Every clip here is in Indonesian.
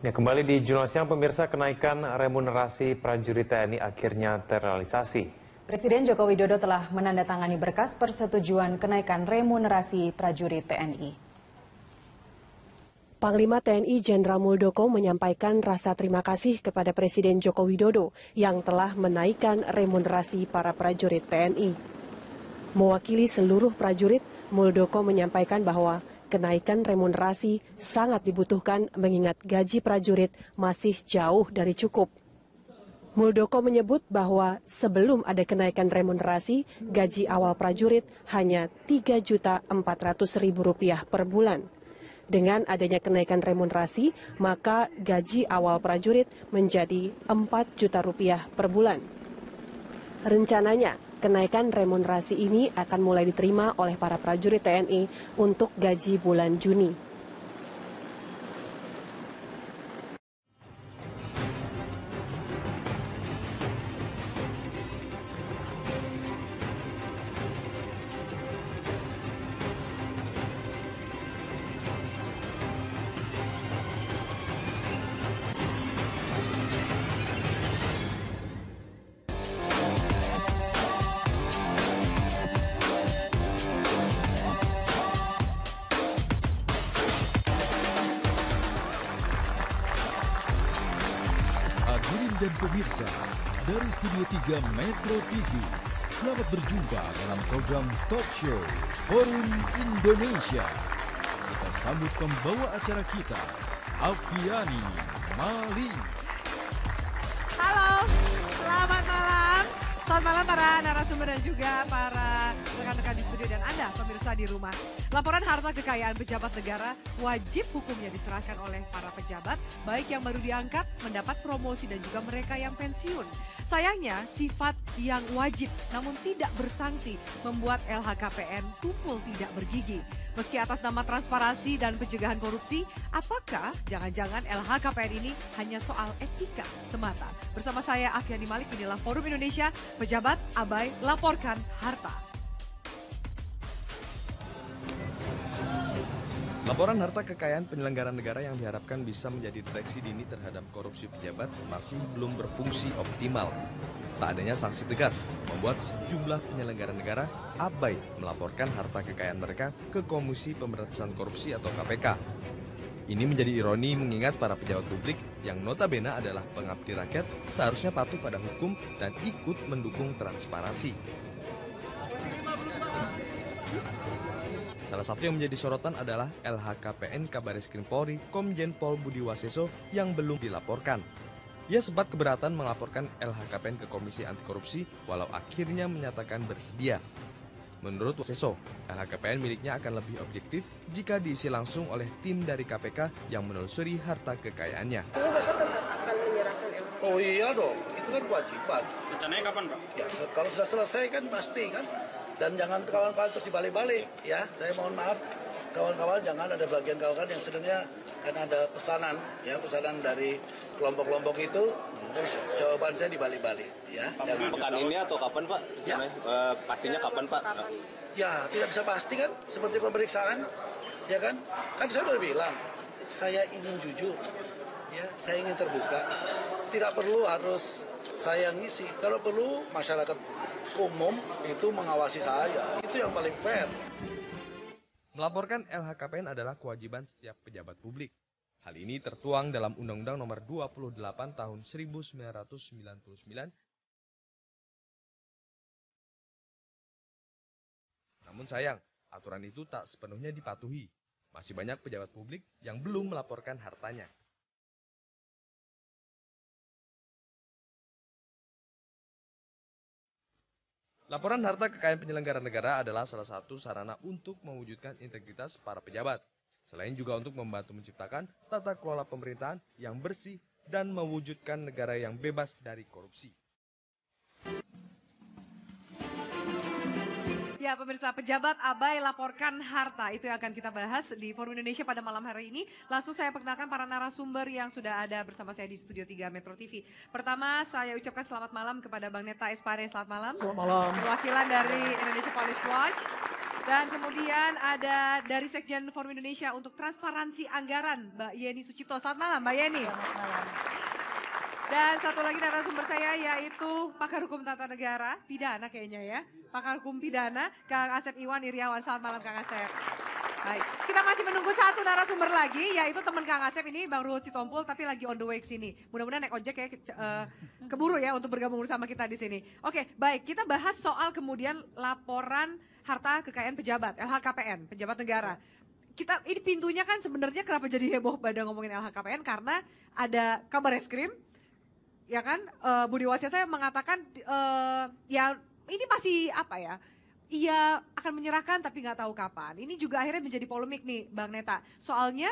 Ya, kembali di Jurnal Siang, pemirsa, kenaikan remunerasi prajurit TNI akhirnya terrealisasi. Presiden Joko Widodo telah menandatangani berkas persetujuan kenaikan remunerasi prajurit TNI. Panglima TNI Jenderal Muldoko menyampaikan rasa terima kasih kepada Presiden Joko Widodo yang telah menaikkan remunerasi para prajurit TNI. Mewakili seluruh prajurit, Muldoko menyampaikan bahwa kenaikan remunerasi sangat dibutuhkan mengingat gaji prajurit masih jauh dari cukup. Muldoko menyebut bahwa sebelum ada kenaikan remunerasi, gaji awal prajurit hanya Rp3.400.000 per bulan. Dengan adanya kenaikan remunerasi, maka gaji awal prajurit menjadi Rp4 juta per bulan. Rencananya, kenaikan remunerasi ini akan mulai diterima oleh para prajurit TNI untuk gaji bulan Juni. Hadirin dan pemirsa, dari Studio 3 Metro TV, selamat berjumpa dalam program Talk Show Forum Indonesia. Kita sambut pembawa acara kita, Afiani Malik. Halo, selamat malam. Selamat malam para narasumber dan juga para rekan-rekan di studio dan Anda pemirsa di rumah. Laporan harta kekayaan pejabat negara wajib hukumnya diserahkan oleh para pejabat, baik yang baru diangkat, mendapat promosi dan juga mereka yang pensiun. Sayangnya sifat yang wajib namun tidak bersanksi membuat LHKPN tumpul tidak bergigi. Meski atas nama transparansi dan pencegahan korupsi, apakah jangan-jangan LHKPN ini hanya soal etika semata? Bersama saya Afiani Malik, inilah Forum Indonesia, pejabat abai laporkan harta. Laporan harta kekayaan penyelenggara negara yang diharapkan bisa menjadi deteksi dini terhadap korupsi pejabat masih belum berfungsi optimal. Tak adanya sanksi tegas membuat sejumlah penyelenggara negara abai melaporkan harta kekayaan mereka ke Komisi Pemberantasan Korupsi atau KPK. Ini menjadi ironi mengingat para pejabat publik yang notabene adalah pengabdi rakyat seharusnya patuh pada hukum dan ikut mendukung transparansi. Salah satu yang menjadi sorotan adalah LHKPN Kabaris Krim Polri Komjen Pol Budi Waseso yang belum dilaporkan. Ia sempat keberatan melaporkan LHKPN ke Komisi Anti Korupsi walau akhirnya menyatakan bersedia. Menurut Waseso, LHKPN miliknya akan lebih objektif jika diisi langsung oleh tim dari KPK yang menelusuri harta kekayaannya. Ini Bapak tetap akan menyerahkan LHKPN? Oh iya dong, itu kan kewajiban. Rencananya kapan, Pak? Ya, kalau sudah selesai kan pasti kan. Dan jangan kawan-kawan terus dibalik-balik ya. Saya mohon maaf, kawan-kawan jangan ada bagian kawan-kawan yang sedangnya kan ada pesanan ya, pesanan dari kelompok-kelompok itu. Terus jawaban saya dibalik-balik ya. Pekan ini atau kapan, Pak? Ya. Pastinya kapan, Pak? Ya, tidak bisa pasti kan, seperti pemeriksaan, ya kan? Kan saya udah bilang, saya ingin jujur, ya, saya ingin terbuka. Tidak perlu harus saya ngisi. Kalau perlu masyarakat umum itu mengawasi saya. Itu yang paling fair. Melaporkan LHKPN adalah kewajiban setiap pejabat publik. Hal ini tertuang dalam Undang-Undang Nomor 28 Tahun 1999. Namun sayang, aturan itu tak sepenuhnya dipatuhi. Masih banyak pejabat publik yang belum melaporkan hartanya. Laporan harta kekayaan penyelenggara negara adalah salah satu sarana untuk mewujudkan integritas para pejabat. Selain juga untuk membantu menciptakan tata kelola pemerintahan yang bersih dan mewujudkan negara yang bebas dari korupsi. Ya pemirsa, pejabat abai laporkan harta, itu yang akan kita bahas di Forum Indonesia pada malam hari ini. Langsung saya perkenalkan para narasumber yang sudah ada bersama saya di Studio 3 Metro TV. Pertama saya ucapkan selamat malam kepada Bang Neta Espare, selamat malam. Selamat malam. Perwakilan dari Indonesia Police Watch. Dan kemudian ada dari Sekjen Forum Indonesia untuk Transparansi Anggaran, Mbak Yeni Sucipto. Selamat malam, Mbak Yeni. Selamat malam. Dan satu lagi narasumber saya yaitu pakar hukum tata negara, pidana kayaknya ya. Pakar hukum pidana, Kang Asep Iwan Iriawan. Selamat malam Kang Asep. Baik, kita masih menunggu satu narasumber lagi, yaitu teman Kang Asep ini, Bang Ruhut Sitompul, tapi lagi on the way ke sini. Mudah-mudahan naik ojek ya, keburu ya untuk bergabung bersama kita di sini. Oke, baik, kita bahas soal kemudian laporan harta kekayaan pejabat, LHKPN, pejabat negara. Ini pintunya kan sebenarnya kenapa jadi heboh pada ngomongin LHKPN, karena ada kabar eskrim, ya kan, Budi Waseso mengatakan, ya ini masih apa ya, ia akan menyerahkan tapi nggak tahu kapan. Ini juga akhirnya menjadi polemik nih Bang Neta. Soalnya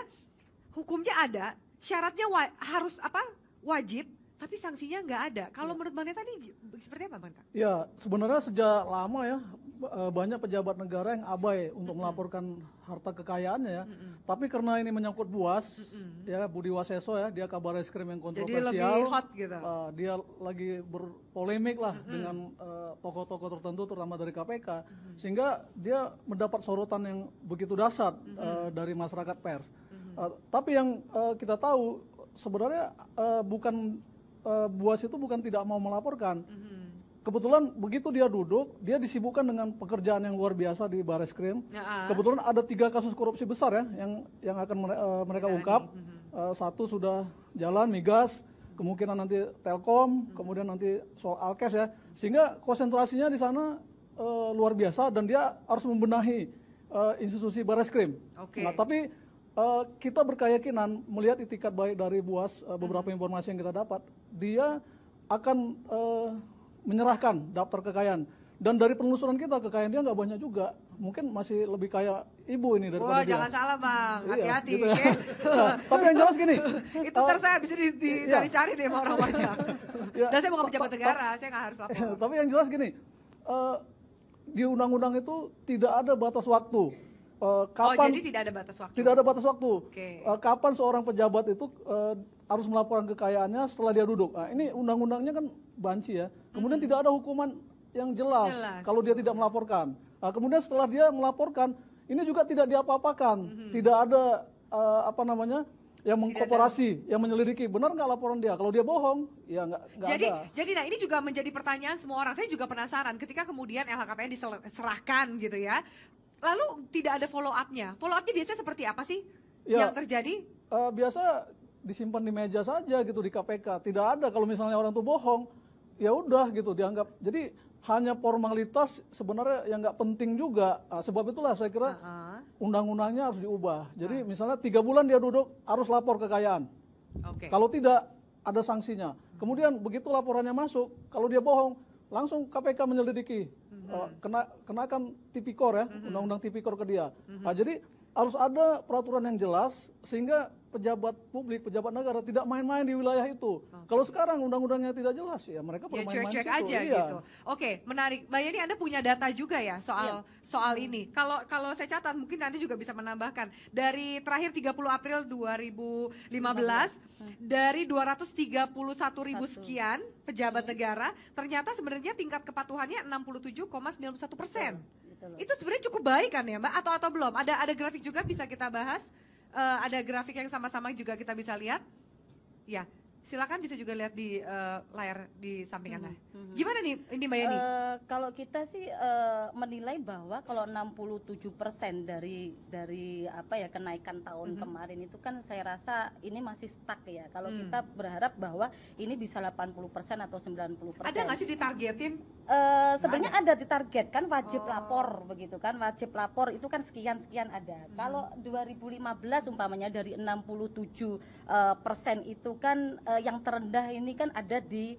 hukumnya ada, syaratnya harus apa? Wajib, tapi sanksinya nggak ada. Kalau menurut Bang Neta ini seperti apa Bang Neta? Ya sebenarnya sejak lama ya banyak pejabat negara yang abai untuk melaporkan harta kekayaannya ya. Tapi karena ini menyangkut BUAS, ya Budi Waseso ya, dia kabar eskrim yang kontroversial. Jadi lebih hot gitu. Dia lagi berpolemik lah dengan tokoh-tokoh tertentu terutama dari KPK. Sehingga dia mendapat sorotan yang begitu dahsyat dari masyarakat pers. Tapi yang kita tahu sebenarnya bukan BUAS itu bukan tidak mau melaporkan. Kebetulan begitu dia duduk, dia disibukkan dengan pekerjaan yang luar biasa di Bareskrim. Kebetulan ada 3 kasus korupsi besar ya yang akan mereka ungkap. Satu sudah jalan migas, kemungkinan nanti Telkom, kemudian nanti soal Alkes ya. Sehingga konsentrasinya di sana luar biasa dan dia harus membenahi institusi Bareskrim. Nah, tapi kita berkeyakinan melihat itikat baik dari BUAS, beberapa informasi yang kita dapat, dia akan menyerahkan daftar kekayaan. Dan dari penelusuran kita, kekayaan dia nggak banyak juga. Mungkin masih lebih kaya ibu ini daripada dia. Jangan salah Bang, hati-hati. Gitu ya. Nah, tapi yang jelas gini. Itu saya bisa dicari-cari deh sama orang pajak. Dan saya bukan pejabat negara, saya nggak harus lapor. Tapi yang jelas gini, di undang-undang itu tidak ada batas waktu. Kapan, jadi tidak ada batas waktu? Tidak ada batas waktu. Kapan seorang pejabat itu harus melaporkan kekayaannya setelah dia duduk. Nah, ini undang-undangnya kan banci ya. Kemudian tidak ada hukuman yang jelas kalau dia tidak melaporkan. Nah, kemudian setelah dia melaporkan, ini juga tidak diapa-apakan. Tidak ada yang mengkoperasi, yang menyelidiki. Benar nggak laporan dia? Kalau dia bohong, ya nggak ada. Jadi nah ini juga menjadi pertanyaan semua orang. Saya juga penasaran ketika kemudian LHKPN diserahkan gitu ya. Lalu tidak ada follow up-nya. Follow up-nya biasanya seperti apa sih yang terjadi? Biasa disimpan di meja saja gitu di KPK. Tidak ada kalau misalnya orang itu bohong, ya udah gitu dianggap. Jadi hanya formalitas sebenarnya yang nggak penting juga. Sebab itulah saya kira undang-undangnya harus diubah. Jadi misalnya 3 bulan dia duduk harus lapor kekayaan. Kalau tidak ada sanksinya. Kemudian begitu laporannya masuk, kalau dia bohong langsung KPK menyelidiki. Kenakan tipikor ya, undang-undang tipikor ke dia. Nah, jadi harus ada peraturan yang jelas sehingga pejabat publik, pejabat negara tidak main-main di wilayah itu. Kalau sekarang undang-undangnya tidak jelas ya mereka bermain-main cuek-cuek aja gitu. Oke, menarik. Mbak Yeni, Anda punya data juga ya soal ini. Kalau saya catat mungkin Anda juga bisa menambahkan. Dari terakhir 30 April 2015 dari 231.000 sekian pejabat negara, ternyata sebenarnya tingkat kepatuhannya 67,91%. Itu sebenarnya cukup baik kan ya Mbak? Atau belum? Ada grafik juga bisa kita bahas? Ada grafik yang sama-sama juga kita bisa lihat. Ya, silakan bisa juga lihat di layar di samping Anda. Gimana nih ini Mbak Yeni? Kalau kita sih menilai bahwa kalau 67% dari apa ya kenaikan tahun kemarin itu kan saya rasa ini masih stuck ya. Kalau kita berharap bahwa ini bisa 80% atau 90%. Ada nggak sih ditargetin? Sebenarnya ada ditargetkan wajib lapor begitu kan, wajib lapor itu kan sekian ada. Kalau 2015 umpamanya dari 67% itu kan yang terendah ini kan ada di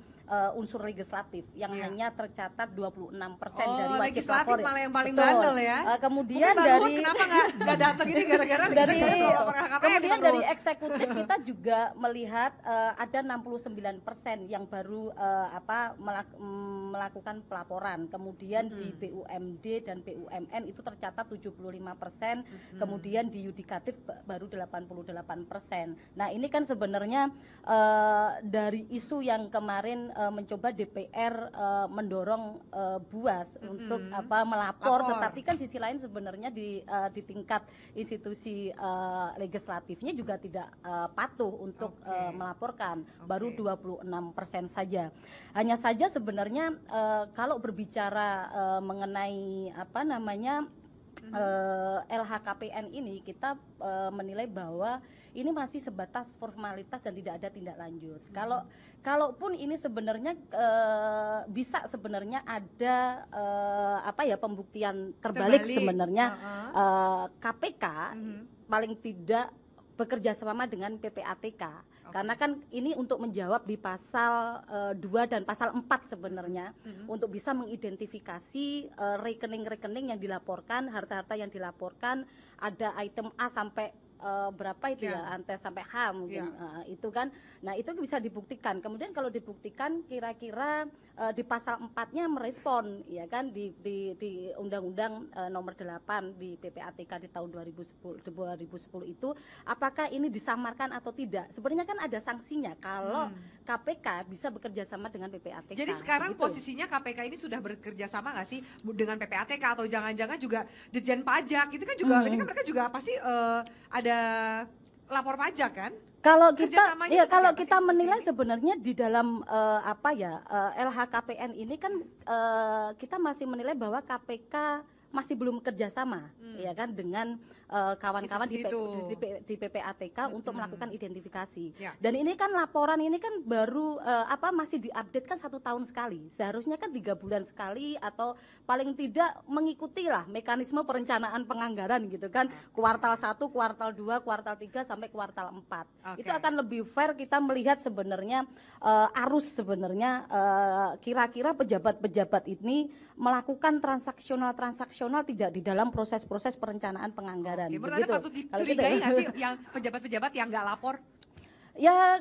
unsur legislatif yang hanya tercatat 26% dari wajib lapor. Legislatif malah yang paling bandel ya. Kemudian dari kenapa nggak datang ini gara-gara kemudian dari eksekutif kita juga melihat ada 69% yang baru melakukan pelaporan. Kemudian di BUMD dan BUMN itu tercatat 75%, kemudian di yudikatif baru 88%. Nah, ini kan sebenarnya dari isu yang kemarin mencoba DPR mendorong BUAS untuk melapor, tetapi kan sisi lain sebenarnya di tingkat institusi legislatifnya juga tidak patuh untuk melaporkan, baru 26% saja. Hanya saja sebenarnya kalau berbicara mengenai LHKPN ini, kita menilai bahwa ini masih sebatas formalitas dan tidak ada tindak lanjut. Kalaupun ini sebenarnya bisa sebenarnya ada pembuktian terbalik sebenarnya, KPK paling tidak bekerja sama dengan PPATK. Karena kan ini untuk menjawab di pasal 2 dan pasal 4 sebenarnya, untuk bisa mengidentifikasi rekening-rekening yang dilaporkan, harta-harta yang dilaporkan, ada item A sampai berapa itu ya, sampai H mungkin, itu kan. Nah itu bisa dibuktikan. Kemudian kalau dibuktikan kira-kira di pasal 4-nya merespon, ya kan, di Undang-Undang nomor 8 di PPATK di tahun 2010 itu, apakah ini disamarkan atau tidak? Sebenarnya kan ada sanksinya kalau KPK bisa bekerja sama dengan PPATK. Jadi sekarang posisinya KPK ini sudah bekerja sama nggak sih dengan PPATK, atau jangan-jangan juga Ditjen Pajak? Itu kan juga, ini kan mereka juga pasti ada lapor pajak kan? Kalau kita menilai sebenarnya di dalam LHKPN ini kan kita masih menilai bahwa KPK masih belum kerjasama, ya kan, dengan kawan-kawan di PPATK untuk melakukan identifikasi. Dan ini kan laporan ini kan baru masih diupdate kan 1 tahun sekali. Seharusnya kan 3 bulan sekali, atau paling tidak mengikuti lah mekanisme perencanaan penganggaran gitu kan, kuartal 1, kuartal 2, kuartal 3 sampai kuartal 4. Itu akan lebih fair kita melihat sebenarnya arus sebenarnya kira-kira pejabat-pejabat ini melakukan transaksional tidak di dalam proses-proses perencanaan penganggaran. Menurut Anda patut dicurigai nggak sih yang pejabat-pejabat yang nggak lapor? Ya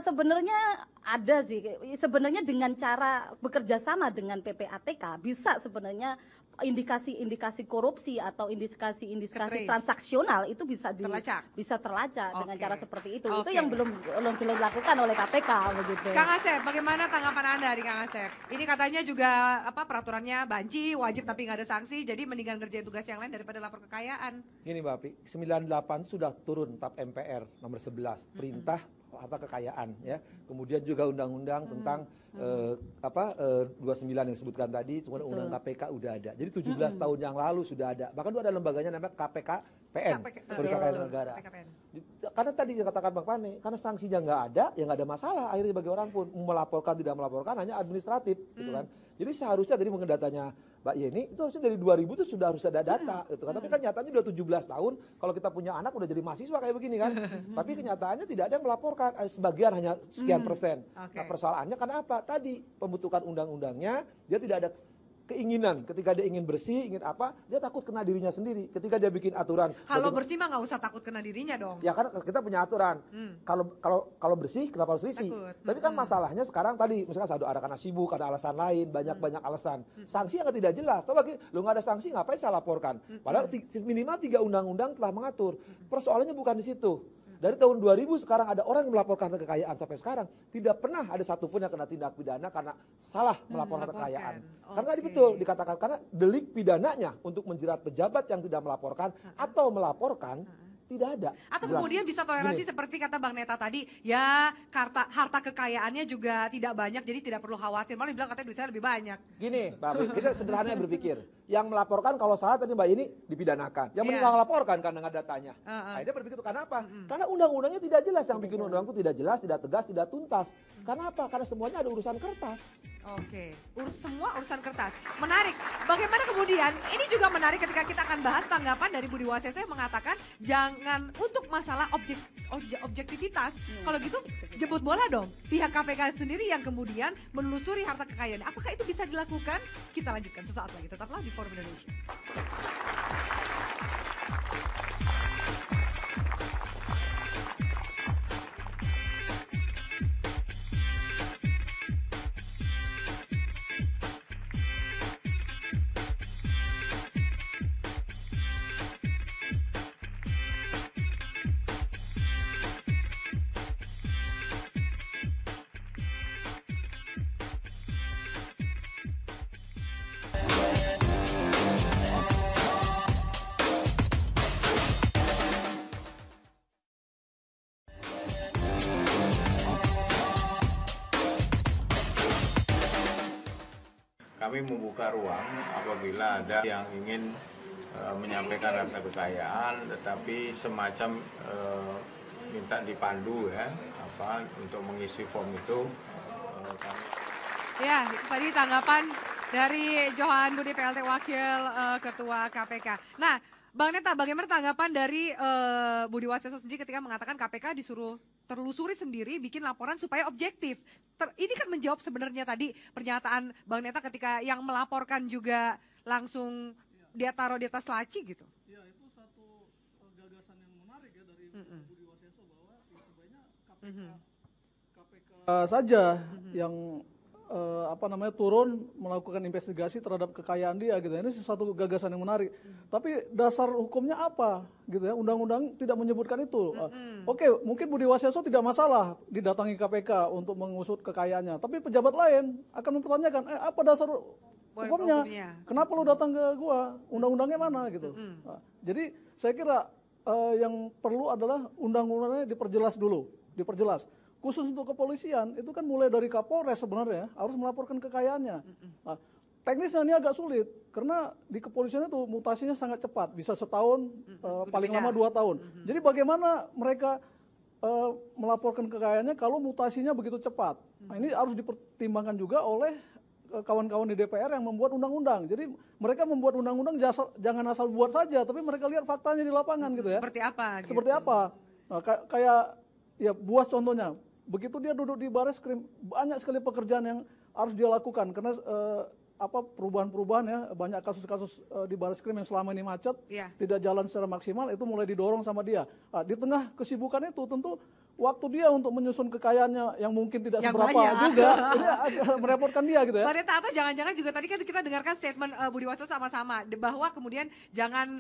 sebenarnya ada sih. Sebenarnya dengan cara bekerja sama dengan PPATK bisa sebenarnya indikasi-indikasi korupsi atau indikasi transaksional itu bisa terlacak dengan cara seperti itu. Itu yang belum dilakukan oleh KPK begitu. Kang Asep, bagaimana tanggapan Anda di Kang Asep? Ini katanya juga peraturannya banci, wajib tapi nggak ada sanksi, jadi mendingan ngerjain tugas yang lain daripada lapor kekayaan. Gini Mbak Pi, 98 sudah turun TAP MPR nomor 11, perintah harta kekayaan, ya. Kemudian juga undang-undang tentang 29 yang disebutkan tadi, kemudian undang KPK udah ada. Jadi 17 tahun yang lalu sudah ada. Bahkan ada lembaganya namanya KPKPN, Kepolisian Keuangan Negara. Karena tadi yang katakan Bang Pane, karena sanksinya nggak ada, ya nggak ada masalah. Akhirnya bagi orang pun melaporkan tidak melaporkan hanya administratif, gitu kan. Jadi seharusnya dari mengenai datanya Mbak Yeni itu harusnya dari 2000 itu sudah harus ada data, gitu kan. Tapi kan nyatanya udah 17 tahun, kalau kita punya anak udah jadi mahasiswa kayak begini kan. Tapi kenyataannya tidak ada yang melaporkan, sebagian hanya sekian persen. Nah persoalannya karena apa? Tadi pembentukan undang-undangnya dia tidak ada keinginan, ketika dia ingin bersih, ingin apa, dia takut kena dirinya sendiri. Ketika dia bikin aturan. Kalau bersih mah nggak usah takut kena dirinya dong. Ya kan kita punya aturan. Kalau bersih kenapa harus risih? Tapi kan masalahnya sekarang tadi, misalkan ada karena sibuk, ada alasan lain, banyak alasan. Sanksi yang tidak jelas. Tahu lagi, lu nggak ada sanksi ngapain saya laporkan? Padahal minimal 3 undang-undang telah mengatur. Persoalannya bukan di situ. Dari tahun 2000 sekarang ada orang yang melaporkan kekayaan sampai sekarang tidak pernah ada satupun yang kena tindak pidana karena salah melaporkan kekayaan. Karena tadi betul dikatakan karena delik pidananya untuk menjerat pejabat yang tidak melaporkan atau melaporkan tidak ada. Atau kemudian bisa toleransi seperti kata Bang Neta tadi, ya harta kekayaannya juga tidak banyak, jadi tidak perlu khawatir. Malah bilang katanya duit saya lebih banyak. Gini, Mbak, kita sederhananya berpikir, yang melaporkan kalau salah tadi Mbak ini dipidanakan, yang meninggal melaporkan karena nggak datanya. Dia berpikir itu karena apa? Karena undang-undangnya tidak jelas, yang bikin undang itu tidak jelas, tidak tegas, tidak tuntas. Karena apa? Karena semuanya ada urusan kertas. Oke, semua urusan kertas. Menarik. Bagaimana kemudian? Ini juga menarik ketika kita akan bahas tanggapan dari Budi Waseso yang mengatakan jangan untuk masalah objektivitas. Kalau gitu jemput bola dong. Pihak KPK sendiri yang kemudian menelusuri harta kekayaan. Apakah itu bisa dilakukan? Kita lanjutkan sesaat lagi. Tetaplah di Forum Indonesia. kami membuka ruang apabila ada yang ingin menyampaikan harta kekayaan, tetapi semacam minta dipandu ya, untuk mengisi form itu. Ya, itu tadi tanggapan dari Johan Budi PLT Wakil Ketua KPK. Nah, Bang Neta, bagaimana tanggapan dari Budi Waseso sendiri ketika mengatakan KPK disuruh telusuri sendiri, bikin laporan supaya objektif. Ini kan menjawab sebenarnya tadi pernyataan Bang Neta ketika yang melaporkan juga langsung dia taruh di atas laci gitu. Ya, itu satu gagasan yang menarik ya dari Budi Waseso bahwa sebenarnya KPK saja yang turun melakukan investigasi terhadap kekayaan dia gitu. Ini sesuatu gagasan yang menarik. Tapi dasar hukumnya apa gitu ya? Undang-undang tidak menyebutkan itu. Oke, mungkin Budi Waseso tidak masalah didatangi KPK untuk mengusut kekayaannya. Tapi pejabat lain akan mempertanyakan, apa dasar hukumnya? Kenapa lu datang ke gua? Undang-undangnya mana gitu. Jadi saya kira yang perlu adalah undang-undangnya diperjelas dulu, diperjelas. Khusus untuk kepolisian, itu kan mulai dari Kapolres sebenarnya harus melaporkan kekayaannya. Nah, teknisnya ini agak sulit, karena di kepolisian itu mutasinya sangat cepat, bisa setahun, paling lama 2 tahun. Jadi bagaimana mereka melaporkan kekayaannya kalau mutasinya begitu cepat? Nah, ini harus dipertimbangkan juga oleh kawan-kawan di DPR yang membuat undang-undang. Jadi mereka membuat undang-undang jangan asal buat saja, tapi mereka lihat faktanya di lapangan gitu ya. Seperti apa? Seperti apa? Nah, kayak ya Buas contohnya. Begitu dia duduk di Bareskrim, banyak sekali pekerjaan yang harus dia lakukan karena perubahan-perubahan ya, banyak kasus-kasus di Bareskrim yang selama ini macet, tidak jalan secara maksimal, itu mulai didorong sama dia. Nah, di tengah kesibukan itu tentu waktu dia untuk menyusun kekayaannya yang mungkin tidak seberapa juga, ini merepotkan dia gitu ya. Bang Neta, apa jangan-jangan juga tadi kan kita dengarkan statement Budi Waseso sama-sama bahwa kemudian jangan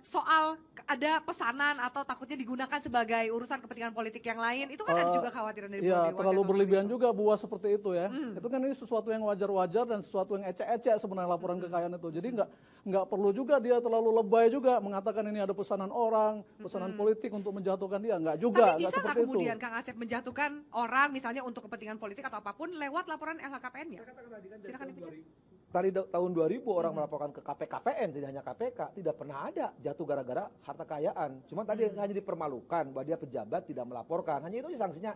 soal ada pesanan atau takutnya digunakan sebagai urusan kepentingan politik yang lain, itu kan ada juga khawatiran dari Budi Waseso. Terlalu berlebihan juga buat seperti itu ya. Itu kan ini sesuatu yang wajar-wajar dan sesuatu yang ecek-ecek sebenarnya laporan kekayaan itu. Jadi nggak perlu juga dia terlalu lebay juga mengatakan ini ada pesanan orang, pesanan politik untuk menjatuhkan dia, nggak juga. Tapi bisa nggak kemudian Kang Asep menjatuhkan orang misalnya untuk kepentingan politik atau apapun lewat laporan LHKPN-nya? Silakan Tadi tahun 2000 orang melaporkan ke KPKPN, tidak hanya KPK, tidak pernah ada jatuh gara-gara harta kekayaan. Cuma tadi hanya dipermalukan bahwa dia pejabat tidak melaporkan. Hanya itu sanksinya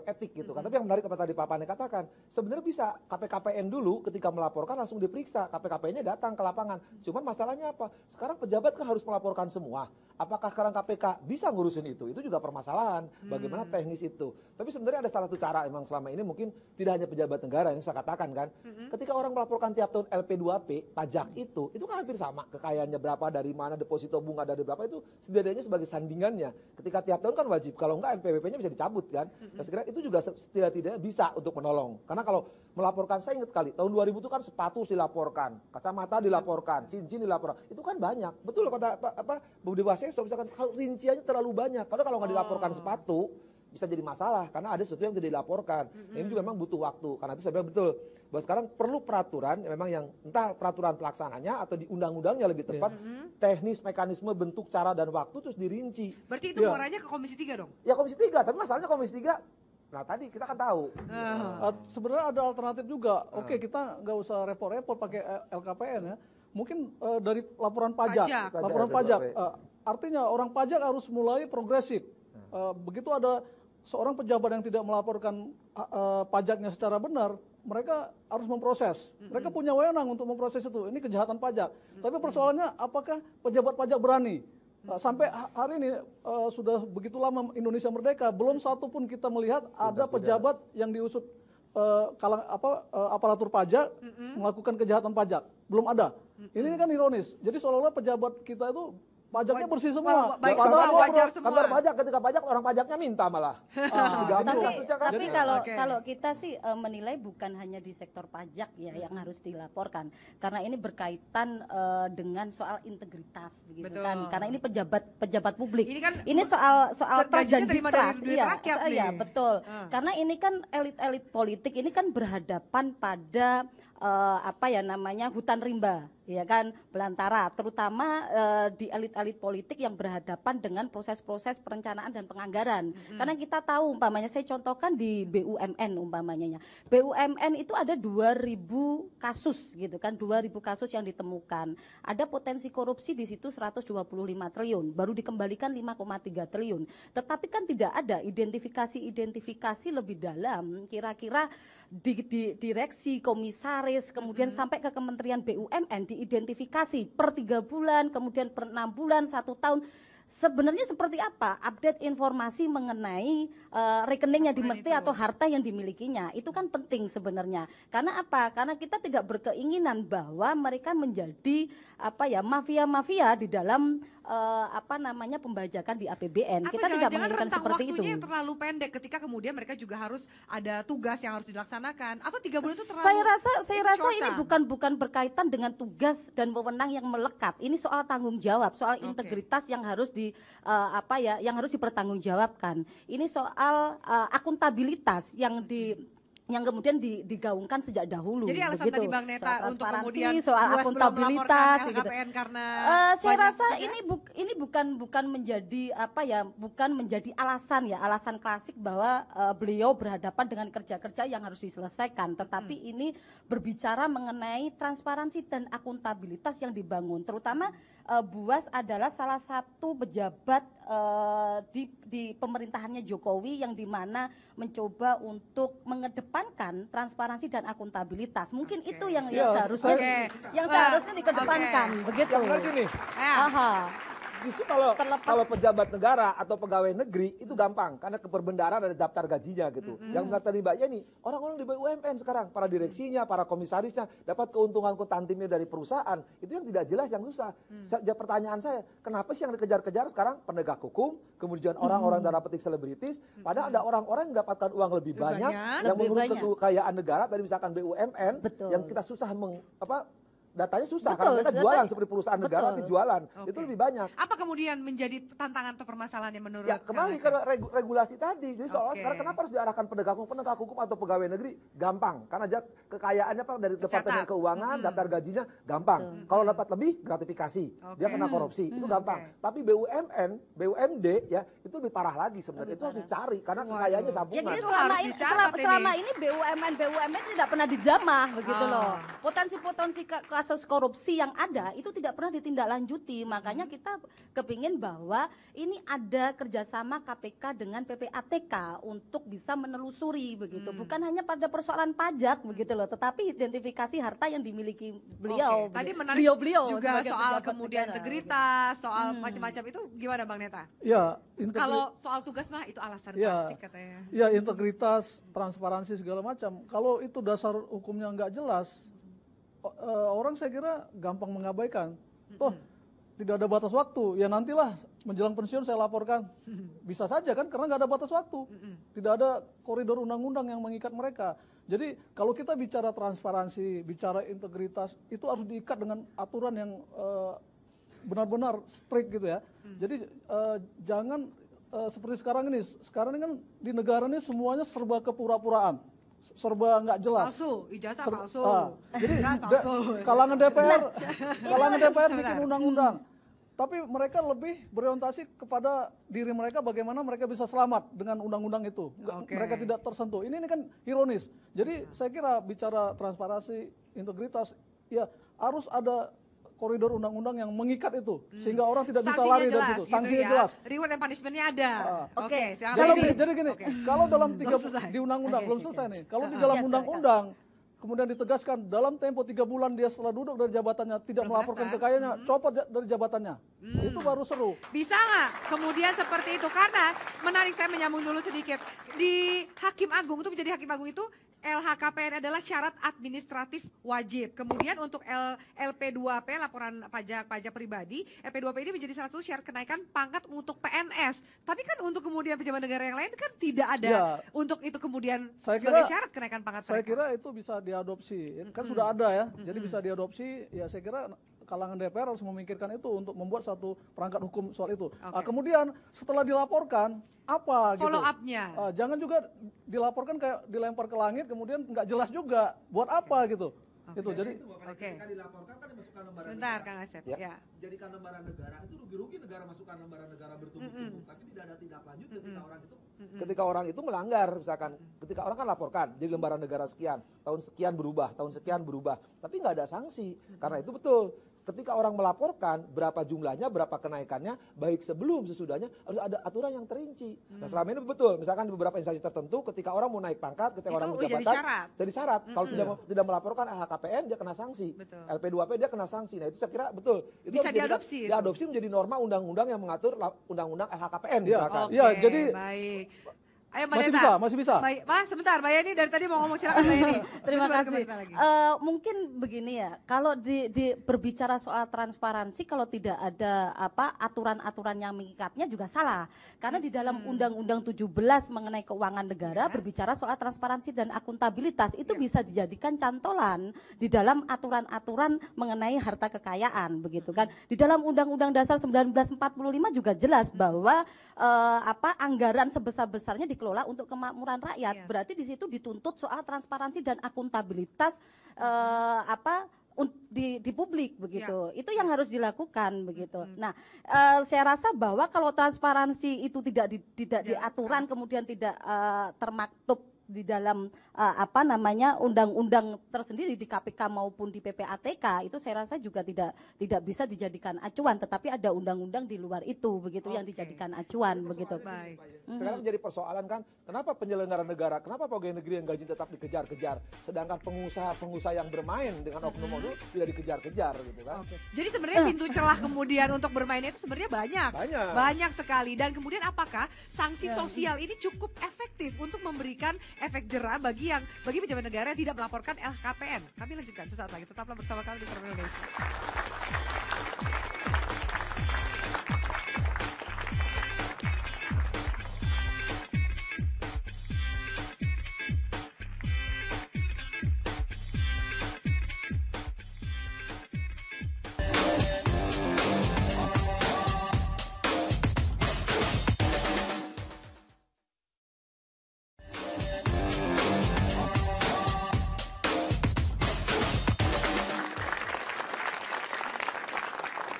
etik gitu kan. Tapi yang menarik apa tadi Pak Pane katakan, sebenarnya bisa KPKPN dulu ketika melaporkan langsung diperiksa, KPKPN-nya datang ke lapangan. Cuman masalahnya apa? Sekarang pejabat kan harus melaporkan semua. Apakah sekarang KPK bisa ngurusin itu? Itu juga permasalahan. Bagaimana teknis itu? Tapi sebenarnya ada salah satu cara emang selama ini mungkin tidak hanya pejabat negara yang saya katakan kan. Ketika orang melaporkan tiap tahun LP2P, pajak itu kan hampir sama. Kekayaannya berapa, dari mana, deposito bunga dari berapa, itu setidaknya sebagai sandingannya. Ketika tiap tahun kan wajib, kalau enggak LPWP-nya bisa dicabut kan. Nah, sekiranya itu juga setidaknya bisa untuk menolong. Karena kalau melaporkan, saya ingat kali, tahun 2000 itu kan sepatu dilaporkan, kacamata dilaporkan, cincin dilaporkan. Itu kan banyak. Betul kata Budi Waseso, misalkan rinciannya terlalu banyak. Karena kalau nggak dilaporkan sepatu, bisa jadi masalah karena ada sesuatu yang tidak dilaporkan. Ini juga memang butuh waktu. Karena itu saya bilang betul bahwa sekarang perlu peraturan memang yang entah peraturan pelaksananya atau di undang-undangnya lebih tepat, teknis, mekanisme, bentuk, cara dan waktu terus dirinci. Berarti itu muaranya ke Komisi 3 dong? Ya Komisi 3, tapi masalahnya Komisi 3 nah tadi kita kan tahu. Sebenarnya ada alternatif juga. Oke, kita nggak usah repot-repot pakai LKPN ya. Mungkin dari laporan pajak. Laporan pajak. Artinya orang pajak harus mulai progresif. Begitu ada seorang pejabat yang tidak melaporkan pajaknya secara benar, mereka harus memproses. Mereka punya wewenang untuk memproses itu. Ini kejahatan pajak. Tapi persoalannya apakah pejabat pajak berani? Sampai hari ini sudah begitu lama Indonesia merdeka, belum satu pun kita melihat ada pejabat yang diusut aparatur pajak melakukan kejahatan pajak. Belum ada. Ini kan ironis. Jadi seolah-olah pejabat kita itu pajaknya bersih semua. Kantor pajak ketika pajak orang pajaknya minta malah. Tapi kalau kita sih menilai bukan hanya di sektor pajak ya yang harus dilaporkan, karena ini berkaitan dengan soal integritas begitu kan. Karena ini pejabat publik. Ini soal trust dan distrust. Iya, betul. Karena ini kan elit-elit politik ini kan berhadapan pada hutan rimba, ya kan, belantara, terutama di elit-elit politik yang berhadapan dengan proses-proses perencanaan dan penganggaran. Karena kita tahu umpamanya, saya contohkan di BUMN umpamanya. BUMN itu ada 2.000 kasus gitu kan, 2.000 kasus yang ditemukan. Ada potensi korupsi di situ 125 triliun, baru dikembalikan 5,3 triliun. Tetapi kan tidak ada identifikasi lebih dalam, kira-kira di direksi, komisaris, kemudian sampai ke Kementerian BUMN diidentifikasi per 3 bulan, kemudian per 6 bulan, 1 tahun. Sebenarnya seperti apa update informasi mengenai rekening yang dimiliki atau harta yang dimilikinya, itu kan penting sebenarnya. Karena apa? Karena kita tidak berkeinginan bahwa mereka menjadi mafia-mafia di dalam pembajakan di APBN. Atau kita tidak menginginkan rentang seperti itu. waktunya yang terlalu pendek ketika kemudian mereka juga harus ada tugas yang harus dilaksanakan, atau 3 bulan itu terlalu Saya rasa ini bukan berkaitan dengan tugas dan wewenang yang melekat. Ini soal tanggung jawab, soal integritas yang harus yang harus dipertanggungjawabkan. Ini soal akuntabilitas yang kemudian digaungkan sejak dahulu. Jadi alasan begitu. tadi Bang Neta soal untuk kemudian soal akuntabilitas gitu. Karena saya rasa ini bukan menjadi alasan klasik bahwa beliau berhadapan dengan kerja-kerja yang harus diselesaikan, tetapi ini berbicara mengenai transparansi dan akuntabilitas yang dibangun, terutama Buas adalah salah satu pejabat di pemerintahannya Jokowi yang dimana mencoba untuk mengedepankan transparansi dan akuntabilitas. Mungkin itu yang seharusnya dikedepankan, begitu. Yang gini, justru kalau pejabat negara atau pegawai negeri itu gampang karena keperbendaharaan ada daftar gajinya gitu. Yang tadi Mbak Yeni, orang-orang di BUMN sekarang, para direksinya, para komisarisnya dapat keuntungan kutantimnya dari perusahaan, itu yang tidak jelas, yang susah. Pertanyaan saya, kenapa sih yang dikejar-kejar sekarang penegak hukum, kemudian orang-orang tanda petik selebritis, padahal ada orang-orang yang mendapatkan uang lebih banyak, yang menurut kekayaan negara, tadi misalkan BUMN, yang kita susah datanya susah, karena mereka jualan seperti perusahaan negara dijualan, itu lebih banyak. Apa kemudian menjadi tantangan atau permasalahannya menurut kembali ke regulasi tadi. Jadi soalnya sekarang kenapa harus diarahkan penegak hukum atau pegawai negeri? Gampang, karena kekayaannya dari Departemen Keuangan, daftar gajinya gampang. Kalau dapat lebih, gratifikasi, dia kena korupsi, itu gampang. Tapi BUMD ya itu lebih parah lagi sebenarnya, itu harus dicari karena kekayaannya sambungan. Jadi selama ini BUMN tidak pernah dijamah begitu loh. Potensi kasus korupsi yang ada itu tidak pernah ditindaklanjuti, makanya kita kepingin bahwa ini ada kerjasama KPK dengan PPATK untuk bisa menelusuri begitu, bukan hanya pada persoalan pajak begitu loh, tetapi identifikasi harta yang dimiliki beliau. Tadi menarik juga soal kemudian integritas, soal macam-macam itu gimana Bang Neta? Ya, kalau soal tugas mah itu alasan klasik katanya. Ya, integritas, transparansi segala macam. Kalau itu dasar hukumnya nggak jelas, orang saya kira gampang mengabaikan. Tidak ada batas waktu, ya nantilah menjelang pensiun saya laporkan. Bisa saja kan, karena nggak ada batas waktu. Tidak ada koridor undang-undang yang mengikat mereka. Jadi kalau kita bicara transparansi, bicara integritas, itu harus diikat dengan aturan yang benar-benar strict gitu ya. Jadi jangan seperti sekarang ini kan di negara ini semuanya serba kepura-puraan. Serba nggak jelas. Palsu, ijazah palsu. Jadi kalangan DPR bikin undang-undang. Tapi mereka lebih berorientasi kepada diri mereka, bagaimana mereka bisa selamat dengan undang-undang itu. Mereka tidak tersentuh. Ini kan ironis. Jadi saya kira bicara transparansi, integritas, ya harus ada koridor undang-undang yang mengikat itu, sehingga orang tidak bisa lari dari situ. Sanksinya jelas. Reward dan punishment-nya ada. Jadi gini, kalau dalam di undang-undang belum selesai nih. Kalau di dalam undang-undang kemudian ditegaskan dalam tempo 3 bulan dia setelah duduk dari jabatannya tidak melaporkan kekayaannya, copot dari jabatannya. Itu baru seru. Bisa nggak kemudian seperti itu? Karena menarik, saya menyambung dulu sedikit. Di Hakim Agung itu, menjadi Hakim Agung itu LHKPN adalah syarat administratif wajib. Kemudian untuk LP2P, laporan pajak pribadi, LP2P ini menjadi salah satu syarat kenaikan pangkat untuk PNS. Tapi kan untuk kemudian pejabat negara yang lain kan tidak ada untuk itu kemudian sebagai syarat kenaikan pangkat. Saya kira itu bisa diadopsi, kan sudah ada ya, jadi bisa diadopsi. Ya saya kira kalangan DPR harus memikirkan itu untuk membuat satu perangkat hukum soal itu. Kemudian setelah dilaporkan apa gitu? Follow up-nya. Jangan juga dilaporkan kayak dilempar ke langit kemudian nggak jelas juga buat apa gitu. Itu jadi Oke. Dilaporkan kan dimasukkan lembaran Sebentar, negara. Kang Asep. Ya. Ya. Jadikan lembaran negara itu rugi-rugi negara masukkan lembaran negara bertubuh-tubuh, tapi tidak ada tindak lanjut ketika orang itu melanggar, misalkan ketika orang kan laporkan jadi lembaran negara sekian, tahun sekian berubah, tapi nggak ada sanksi. Karena itu betul. Ketika orang melaporkan berapa jumlahnya, berapa kenaikannya, baik sebelum sesudahnya harus ada aturan yang terinci. Nah selama ini betul, misalkan di beberapa instansi tertentu, ketika orang mau naik pangkat, ketika orang mau jabatan, jadi syarat. Kalau tidak melaporkan LHKPN dia kena sanksi, LP2P dia kena sanksi. Nah itu saya kira betul. Itu bisa diadopsi. Diadopsi menjadi norma undang-undang yang mengatur undang-undang LHKPN misalkan. Iya, jadi baik. Ayo Mbak Neta. Masih bisa. Mas, sebentar, Mbak Yani dari tadi mau ngomong, silakan Mbak Yani. Terima kasih. Mungkin begini ya, kalau di berbicara soal transparansi, kalau tidak ada aturan-aturan yang mengikatnya juga salah. Karena di dalam Undang-Undang 17 mengenai keuangan negara berbicara soal transparansi dan akuntabilitas, itu bisa dijadikan cantolan di dalam aturan-aturan mengenai harta kekayaan, begitu kan. Di dalam Undang-Undang Dasar 1945 juga jelas bahwa anggaran sebesar-besarnya dikelola untuk kemakmuran rakyat. Berarti di situ dituntut soal transparansi dan akuntabilitas di publik begitu. Itu yang harus dilakukan begitu. Nah, saya rasa bahwa kalau transparansi itu tidak diaturan, kemudian tidak termaktub di dalam undang-undang tersendiri di KPK maupun di PPATK, itu saya rasa juga tidak bisa dijadikan acuan, tetapi ada undang-undang di luar itu begitu yang dijadikan acuan begitu. Sekarang jadi persoalan kan, kenapa penyelenggara negara, kenapa pegawai negeri yang gaji tetap dikejar-kejar, sedangkan pengusaha yang bermain dengan oknum-oknum tidak dikejar-kejar gitu kan. Jadi sebenarnya pintu celah kemudian untuk bermain itu sebenarnya banyak sekali. Dan kemudian apakah sanksi sosial ini cukup efektif untuk memberikan efek jerah bagi pejabat negara yang tidak melaporkan LHKPN? Kami lanjutkan sesaat lagi. Tetaplah bersama kami di Forum Indonesia.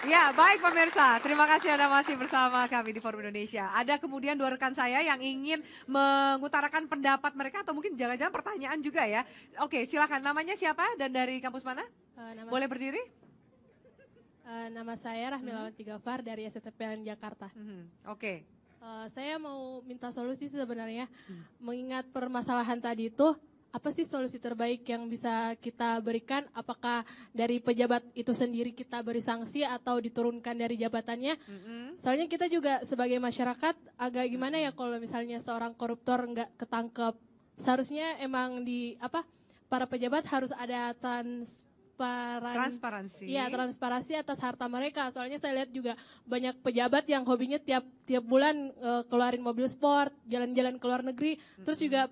Ya, baik pemirsa, terima kasih Anda masih bersama kami di Forum Indonesia. Ada kemudian dua rekan saya yang ingin mengutarakan pendapat mereka atau mungkin jangan-jangan pertanyaan juga ya. Oke, silakan. Namanya siapa dan dari kampus mana? Boleh berdiri? Nama saya Rahmilawan Tigafar dari STPN Jakarta. Oke. Saya mau minta solusi sebenarnya. Mengingat permasalahan tadi itu, apa sih solusi terbaik yang bisa kita berikan? Apakah dari pejabat itu sendiri kita beri sanksi atau diturunkan dari jabatannya? Soalnya kita juga sebagai masyarakat agak gimana ya kalau misalnya seorang koruptor nggak ketangkep. Seharusnya emang para pejabat harus ada transparansi. Iya, transparansi atas harta mereka. Soalnya saya lihat juga banyak pejabat yang hobinya tiap bulan keluarin mobil sport, jalan-jalan ke luar negeri, terus juga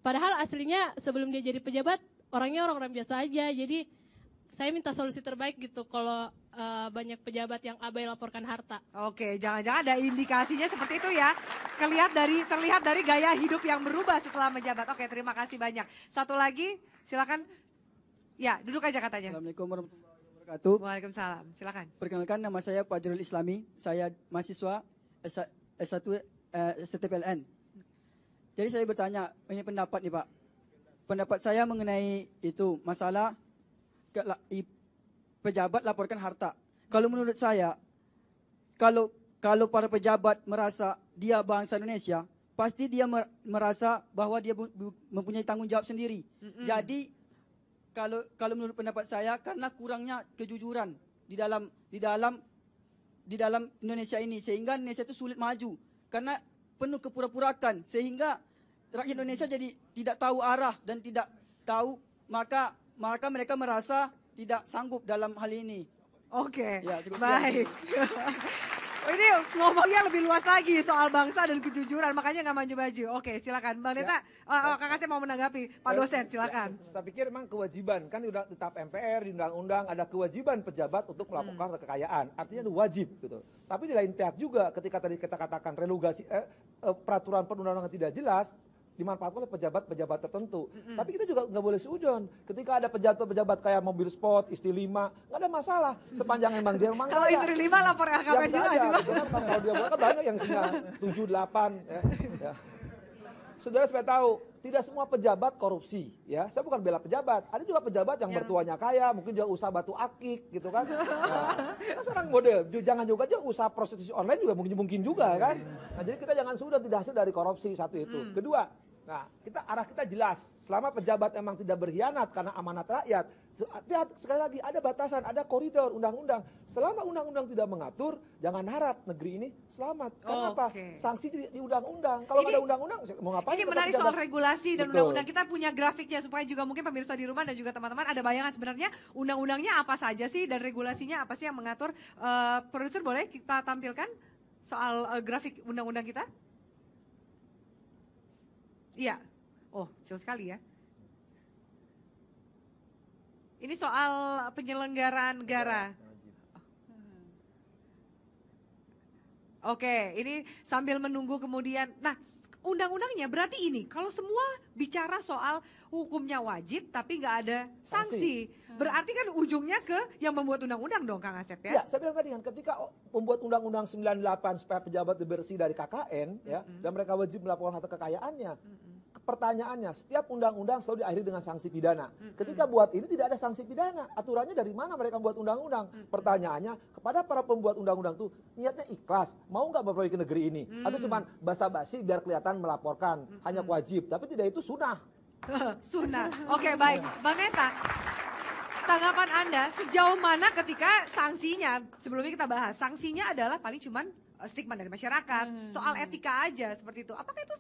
padahal aslinya sebelum dia jadi pejabat, orangnya orang-orang biasa aja. Jadi saya minta solusi terbaik gitu kalau banyak pejabat yang abai laporkan harta. Oke, jangan-jangan ada indikasinya seperti itu ya. Terlihat dari gaya hidup yang berubah setelah menjabat. Oke, terima kasih banyak. Satu lagi, silakan. Ya, duduk aja katanya. Assalamualaikum warahmatullahi wabarakatuh. Waalaikumsalam, silakan. Perkenalkan, nama saya Fajrul Islami. Saya mahasiswa S1 STPLN. Jadi saya bertanya, ini pendapat nih Pak. Pendapat saya mengenai itu masalah pejabat laporkan harta. Kalau menurut saya, kalau para pejabat merasa dia bangsa Indonesia, pasti dia merasa bahwa dia mempunyai tanggung jawab sendiri. Jadi kalau menurut pendapat saya, karena kurangnya kejujuran di dalam Indonesia ini, sehingga Indonesia itu sulit maju karena penuh kepura-purakan, sehingga rakyat Indonesia jadi tidak tahu arah dan tidak tahu, maka mereka merasa tidak sanggup dalam hal ini. Oke, ya, baik. Ini ngomongnya lebih luas lagi soal bangsa dan kejujuran, makanya nggak maju-maju. Oke, silakan Bang Neta. Kang Acep mau menanggapi, Pak dosen silakan. Saya pikir memang kewajiban, kan di TAP MPR, di undang-undang ada kewajiban pejabat untuk melaporkan kekayaan, artinya itu wajib gitu. Tapi di lain pihak juga ketika tadi kita katakan relugasi peraturan perundang-undangan tidak jelas, dimanfaatkan oleh pejabat-pejabat tertentu. Tapi kita juga nggak boleh seudon. Ketika ada pejabat-pejabat kayak mobil sport, istri 5, nggak ada masalah. Sepanjang emang dia memang Kalau istri 5 lapor LHKPN juga sih, Bang. Kalau dia buat kan banyak yang isinya 7, 8. Ya. Saudara supaya tahu, tidak semua pejabat korupsi, ya. Saya bukan bela pejabat. Ada juga pejabat yang mertuanya kaya, mungkin juga usaha batu akik, gitu kan. Nah, sekarang model, jangan juga aja usaha prostitusi online juga mungkin juga kan. Nah, jadi kita jangan sudah tidak hasil dari korupsi, satu itu. Kedua, nah arah kita jelas. Selama pejabat emang tidak berkhianat karena amanat rakyat, lihat sekali lagi ada batasan, ada koridor undang-undang. Selama undang-undang tidak mengatur, jangan harap negeri ini selamat. Karena apa? Sanksi di undang-undang. Kalau nggak ada undang-undang, mau ngapain? Ini menarik soal regulasi dan undang-undang. Kita punya grafiknya supaya juga mungkin pemirsa di rumah dan juga teman-teman ada bayangan sebenarnya undang-undangnya apa saja sih dan regulasinya apa sih yang mengatur. Produser boleh kita tampilkan soal grafik undang-undang kita? Iya. Oh, kecil sekali ya. Ini soal penyelenggaraan negara. Oke, ini sambil menunggu kemudian. Nah, undang-undangnya berarti ini, kalau semua bicara soal hukumnya wajib tapi nggak ada sanksi. Berarti kan ujungnya ke yang membuat undang-undang dong, Kang Asep ya? Ya, saya bilang tadi kan ketika membuat undang-undang 98 supaya pejabat bersih dari KKN, ya, dan mereka wajib melaporkan harta kekayaannya. Pertanyaannya, setiap undang-undang selalu diakhiri dengan sanksi pidana. Ketika buat ini tidak ada sanksi pidana. Aturannya dari mana mereka buat undang-undang? Pertanyaannya, kepada para pembuat undang-undang itu niatnya ikhlas, mau nggak berproyek ke negeri ini? Atau cuma basa-basi biar kelihatan melaporkan, hanya wajib, tapi tidak itu sunnah. Sunnah. Oke, baik. Bang Neta, tanggapan Anda sejauh mana ketika sanksinya, sebelumnya kita bahas, sanksinya adalah paling cuman stigma dari masyarakat, soal etika aja seperti itu. Apakah itu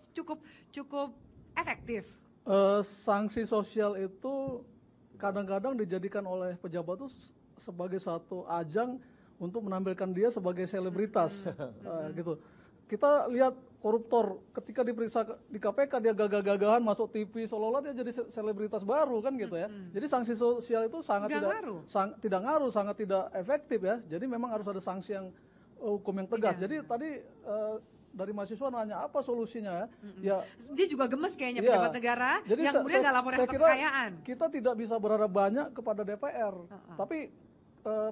cukup efektif? Sanksi sosial itu kadang-kadang dijadikan oleh pejabat itu sebagai satu ajang untuk menampilkan dia sebagai selebritas, gitu. Kita lihat koruptor ketika diperiksa di KPK dia gagah-gagahan masuk TV seolah-olah dia jadi selebritas baru kan gitu ya. Jadi sanksi sosial itu sangat tidak ngaruh, sangat tidak efektif ya. Jadi memang harus ada sanksi yang hukum yang tegas. Jadi tadi dari mahasiswa nanya apa solusinya ya. Dia juga gemes kayaknya pejabat negara jadi yang kemudian nggak laporin harta kekayaan. Kita tidak bisa berharap banyak kepada DPR, tapi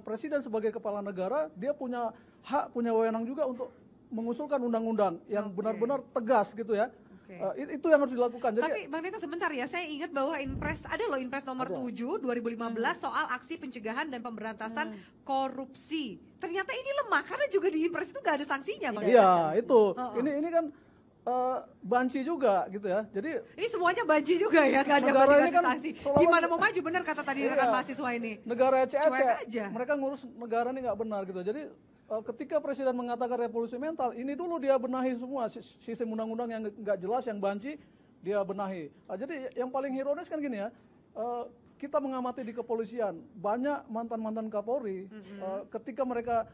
Presiden sebagai kepala negara dia punya hak, punya wewenang juga untuk mengusulkan undang-undang yang benar-benar tegas gitu ya. Itu yang harus dilakukan. Jadi, tapi Bang Neta sebentar ya, saya ingat bahwa ada loh Inpres nomor 7 2015 soal aksi pencegahan dan pemberantasan korupsi. Ternyata ini lemah karena juga di Inpres itu nggak ada sanksinya, Bang Neta. Iya, itu. Ini kan banci juga gitu ya. Jadi ini semuanya banci juga ya, nggak ada dikasih sanksi. Gimana mau maju, benar kata tadi rekan mahasiswa ini. Negara ece-ece, mereka ngurus negara ini nggak benar gitu. Jadi ketika Presiden mengatakan revolusi mental, ini dulu dia benahi semua sistem undang-undang yang nggak jelas, yang banci, dia benahi. Jadi yang paling ironis kan gini ya, kita mengamati di kepolisian, banyak mantan-mantan Kapolri, ketika mereka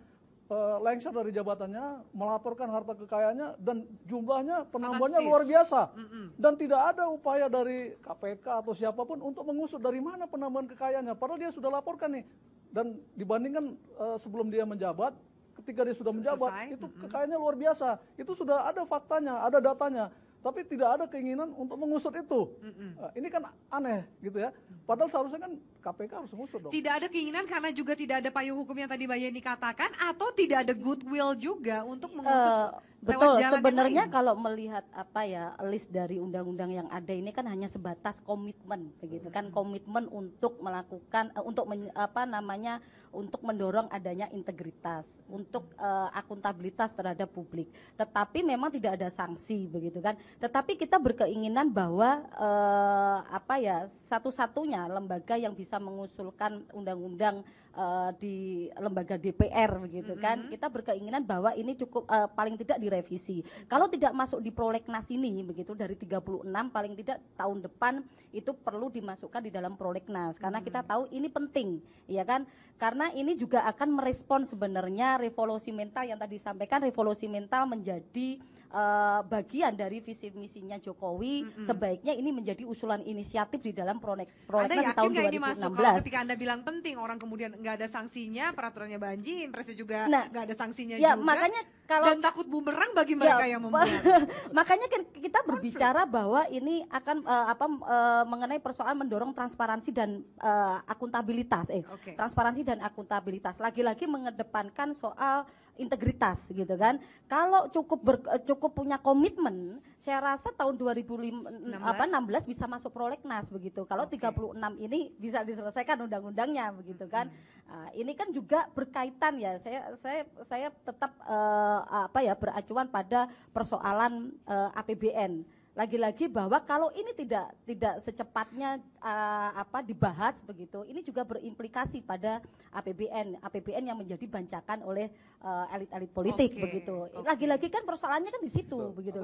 lengser dari jabatannya, melaporkan harta kekayaannya, dan jumlahnya penambahannya luar biasa. Dan tidak ada upaya dari KPK atau siapapun untuk mengusut dari mana penambahan kekayaannya. Padahal dia sudah laporkan nih. Dan dibandingkan sebelum dia menjabat, ketika dia sudah menjabat, itu kekayaannya luar biasa. Itu sudah ada faktanya, ada datanya. Tapi tidak ada keinginan untuk mengusut itu. Ini kan aneh gitu ya. Padahal seharusnya kan KPK harus mengusut dong. Tidak ada keinginan karena juga tidak ada payung hukum yang tadi Mbak Yeni katakan, atau tidak ada goodwill juga untuk mengusut betul, sebenarnya kalau melihat list dari undang-undang yang ada ini kan hanya sebatas komitmen begitu kan, komitmen untuk melakukan untuk mendorong adanya integritas, untuk akuntabilitas terhadap publik. Tetapi memang tidak ada sanksi begitu kan. Tetapi kita berkeinginan bahwa satu-satunya lembaga yang bisa mengusulkan undang-undang di lembaga DPR begitu kan. Kita berkeinginan bahwa ini cukup paling tidak direvisi. Kalau tidak masuk di prolegnas ini begitu dari 36 paling tidak tahun depan itu perlu dimasukkan di dalam prolegnas karena kita tahu ini penting ya kan. Karena ini juga akan merespon sebenarnya revolusi mental yang tadi disampaikan, revolusi mental menjadi bagian dari visi misinya Jokowi. Sebaiknya ini menjadi usulan inisiatif di dalam prolegnas Anda tahun yakin nggak ini masuk? Kalau 2016. ketika Anda bilang penting, orang kemudian nggak ada sanksinya, peraturannya banjir, impresnya juga Nah, nggak ada sanksinya ya, juga. makanya kalau dan takut bumerang bagi mereka yang membuat. Makanya kita berbicara bahwa ini akan mengenai persoalan mendorong transparansi dan akuntabilitas. Transparansi dan akuntabilitas. Lagi-lagi mengedepankan soal integritas gitu kan. Kalau cukup punya komitmen, saya rasa tahun 2016 bisa masuk prolegnas begitu. Kalau 36 ini bisa diselesaikan undang-undangnya begitu kan. Ini kan juga berkaitan ya. Saya tetap beracuan pada persoalan APBN. Lagi-lagi bahwa kalau ini tidak secepatnya dibahas begitu, ini juga berimplikasi pada APBN yang menjadi bancakan oleh elit-elit politik begitu. Lagi-lagi kan persoalannya kan di situ begitu.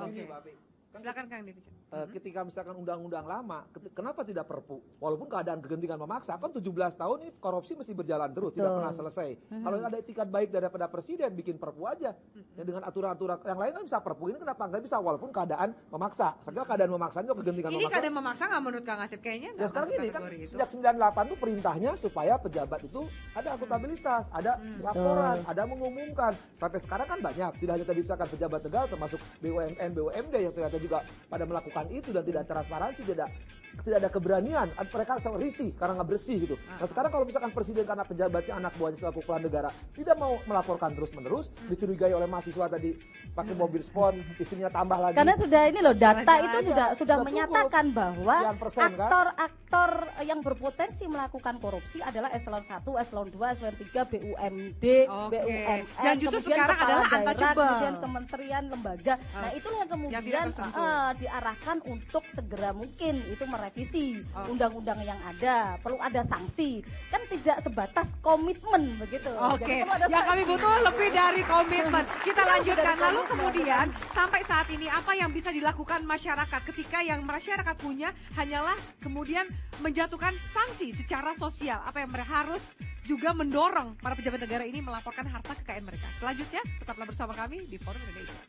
Silakan Kang Deddy. Ketika misalkan undang-undang lama, kenapa tidak perpu? Walaupun keadaan kegentingan memaksa, kan 17 tahun ini korupsi mesti berjalan terus, tidak pernah selesai. Kalau ada etikat baik daripada presiden, bikin perpu aja. Ya, dengan aturan-aturan yang lain kan bisa perpu, ini kenapa nggak bisa? Walaupun keadaan memaksa. Saya kira keadaan memaksa itu kegentingan memaksa. Ini keadaan memaksa nggak menurut Kang Asep? Kayaknya ya sekarang ini kan sejak 98 tuh perintahnya supaya pejabat itu ada akuntabilitas, ada laporan, ada mengumumkan. Sampai sekarang kan banyak, tidak hanya tadi misalkan pejabat negara termasuk BUMN, BUMD yang ternyata juga pada melakukan itu dan tidak transparansi, tidak ada keberanian, mereka risih karena nggak bersih gitu. Nah sekarang kalau misalkan presiden karena pejabatnya anak buahnya selaku kepala negara tidak mau melaporkan terus-menerus, dicurigai oleh mahasiswa tadi pakai mobil sport, istrinya tambah lagi. Karena sudah ini loh, data itu sudah menyatakan bahwa aktor-aktor yang berpotensi melakukan korupsi adalah eselon 1, eselon 2, eselon 3, BUMD, BUMN, dan justru sekarang adalah untouchable, kemudian kementerian, lembaga. Nah itulah yang kemudian diarahkan untuk segera mungkin itu merevisi undang-undang yang ada, perlu ada sanksi, kan tidak sebatas komitmen begitu. Yang kami butuh lebih dari komitmen. Kita lanjutkan, lalu kemudian sampai saat ini apa yang bisa dilakukan masyarakat ketika yang masyarakat punya hanyalah kemudian menjatuhkan sanksi secara sosial, apa yang mereka harus juga mendorong para pejabat negara ini melaporkan harta kekayaan mereka. Selanjutnya tetaplah bersama kami di Forum Indonesia.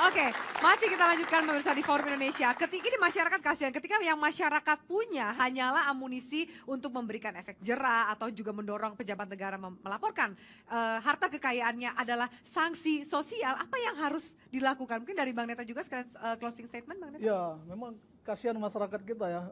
Oke, masih kita lanjutkan pemirsa di Forum Indonesia. Ketika ini masyarakat kasihan, ketika yang masyarakat punya hanyalah amunisi untuk memberikan efek jera atau juga mendorong pejabat negara melaporkan harta kekayaannya adalah sanksi sosial, apa yang harus dilakukan? Mungkin dari Bang Neta juga sekalian closing statement, Bang Neta. Ya, memang kasihan masyarakat kita ya.